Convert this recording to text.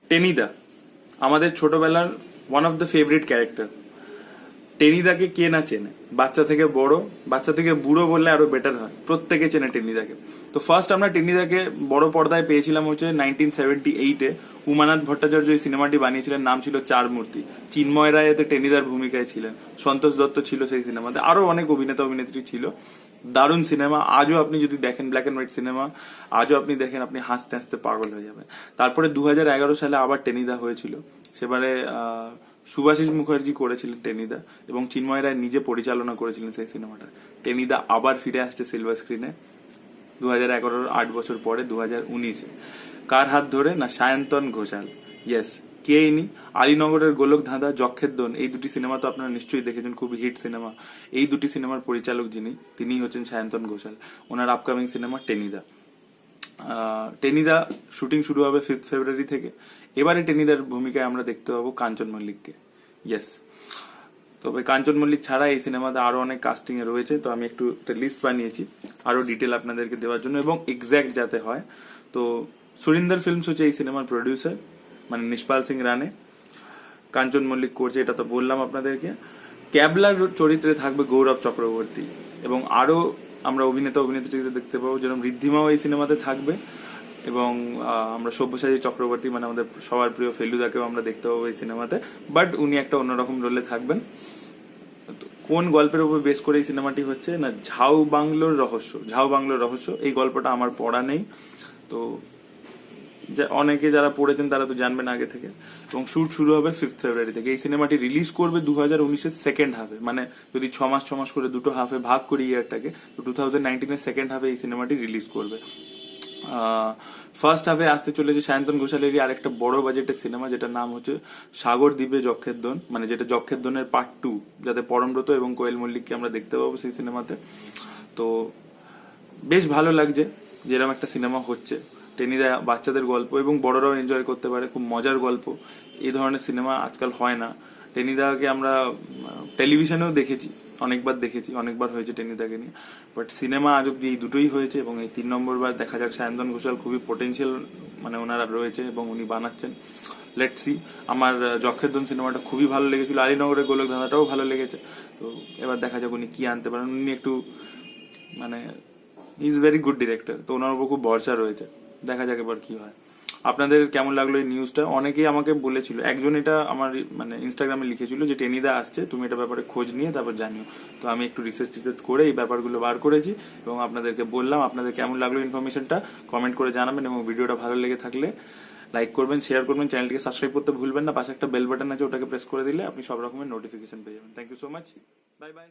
টেনিদা আমাদের ছোটবেলার one of the favourite character. টেনিদাকে কে না চেনে, বাচ্চা থেকে বড়, বাচ্চা থেকে বুড়ো বললে আরো বেটার হয়, প্রত্যেকে চেনে টেনিদাকে। তো ফার্স্ট আমরা টেনিদাকে বড় পর্দায় পেয়েছিলাম হচ্ছে 1978-এ। উমানাথ ভট্টাচার্য এই সিনেমাটি বানিয়েছিলেন, নাম ছিল চার মূর্তি। চিন্ময় রায় এতে টেনিদার ভূমিকায় ছিলেন, সন্তোষ দত্ত ছিল সেই সিনেমাতে, আরো অনেক অভিনেতা অভিনেত্রী ছিল। দারুণ সিনেমা, আজও আপনি যদি দেখেন, ব্ল্যাক এন্ড হোয়াইট সিনেমা, আজও আপনি দেখেন, আপনি হাসতে হাসতে পাগল হয়ে যাবেন। তারপরে 2011 সালে আবার টেনিদা হয়েছিল, সেবারে সুভাষিস মুখার্জি করেছিলেন টেনিদা এবং চিন্ময় রায় নিজে পরিচালনা করেছিলেন সেই সিনেমাটা। টেনিদা আবার ফিরে আসছে সিলভার স্ক্রিনে 2011 8 বছর পরে 2019-এ। কার হাত ধরে? না সায়ন্তন ঘোষাল। ইয়েস, কে ইনি? আলীনগরের গোলক ধাঁধা, যক্ষের এই দুটি সিনেমা তো আপনারা নিশ্চয়ই দেখেছেন, খুব হিট সিনেমা। এই দুটি সিনেমার পরিচালক তিনি হচ্ছেন সায়ন্তন ঘোষাল। ওনার আপকামিং সিনেমা টেনিদা। টেনিদা শুটিং শুরু হবে 5 ফেব্রুয়ারি থেকে। এবারে টেনিদার ভূমিকায় আমরা দেখতে পাবো কাঞ্চন মল্লিককে। ইয়েস, তবে কাঞ্চন মল্লিক ছাড়া এই সিনেমাতে আরো অনেক কাস্টিং এ রয়েছে, তো আমি একটু লিস্ট বানিয়েছি আরো ডিটেল আপনাদেরকে দেওয়ার জন্য এবং এক্স্যাক্ট যাতে হয়। তো সুরিন্দর ফিল্মস হচ্ছে এই সিনেমার প্রডিউসার, মানে নিষ্পাল সিং রানে। কাঞ্চন মল্লিক করছে, এটা তো বললাম আপনাদেরকে। ক্যাবলার চরিত্রে থাকবে গৌরব চক্রবর্তী এবং আরো আমরা অভিনেতা অভিনেত্রীদের দেখতে পাবো, যেরকম ঋদ্ধিমাও এই সিনেমাতে থাকবে এবং আমরা সব্যসাচী চক্রবর্তী, মানে আমাদের সবার প্রিয় ফেলুদাকেও আমরা দেখতে পাবো এই সিনেমাতে, বাট উনি একটা অন্যরকম রোলে থাকবেন। কোন গল্পের উপর বেস করে এই সিনেমাটি হচ্ছে? না ঝাউ বাংলোর রহস্য। এই গল্পটা আমার পড়া নেই, তো অনেকে যারা পড়েছেন তারা তো জানবেন আগে থেকে। এবং শুট শুরু হবে 5 ফেব্রুয়ারি থেকে। এই সিনেমাটি রিলিজ করবে 2019-এর সেকেন্ড হাফে, মানে যদি 6 মাস করে দুটো হাফে ভাগ করি ইয়ারটাকে, তো 2019-এর সেকেন্ড হাফে এই সিনেমাটি রিলিজ করবে। ফার্স্ট হাফে আসতে চলেছে সায়ন্তন ঘোষালেরই আরেকটা বড় বাজেটের সিনেমা, যেটার নাম হচ্ছে সাগর দ্বীপে যক্ষের, মানে যেটা যক্ষের পার্ট 2, যাতে পরমব্রত এবং কোয়েল মল্লিককে আমরা দেখতে পাবো সেই সিনেমাতে। তো বেশ ভালো লাগছে যেরকম একটা সিনেমা হচ্ছে। টেনিদা বাচ্চাদের গল্প এবং বড়রাও এনজয় করতে পারে, খুব মজার গল্প। এই ধরনের সিনেমা আজকাল হয় না। টেনিদাকে আমরা টেলিভিশনেও দেখেছি, অনেকবার হয়েছে টেনিদাকে নিয়ে, বাট সিনেমা আজ অব্দি এই দুটোই হয়েছে এবং এই 3 নম্বর বার দেখা যাক। সায়ন্তন ঘোষাল খুবই পোটেনশিয়াল, মানে ওনারা রয়েছে এবং উনি বানাচ্ছেন। Let's see. আমার যক্ষের সিনেমাটা খুবই ভালো লেগেছিল, আলীনগরের গোলক ধাঁধাটাও ভালো লেগেছে। তো এবার দেখা যাক উনি কি আনতে পারেন। উনি একটু মানে ইজ ভেরি গুড ডিরেক্টর, তো ওনার উপর খুব ভরসা রয়েছে। দেখা যাক এবার কি হয়। আপনাদের কেমন লাগলো এই নিউজটা? অনেকেই আমাকে বলেছিল, একজন এটা আমার মানে ইনস্টাগ্রামে লিখেছিল যে টেনিদা আসছে, তুমি এটা ব্যাপারে খোঁজ নিয়ে তারপর জানিও। তো আমি একটু রিসার্চ করে এই ব্যাপারগুলো বার করেছি এবং আপনাদেরকে বললাম। আপনাদের কেমন লাগলো ইনফরমেশনটা কমেন্ট করে জানাবেন এবং ভিডিওটা ভালো লেগে থাকলে লাইক করবেন, শেয়ার করবেন, চ্যানেলটিকে সাবস্ক্রাইব করতে ভুলবেন না। পাশে একটা বেল বাটন আছে, ওটাকে প্রেস করে দিলে আপনি সব রকমের নোটিফিকেশন পেয়ে যাবেন। Thank you so much, bye by.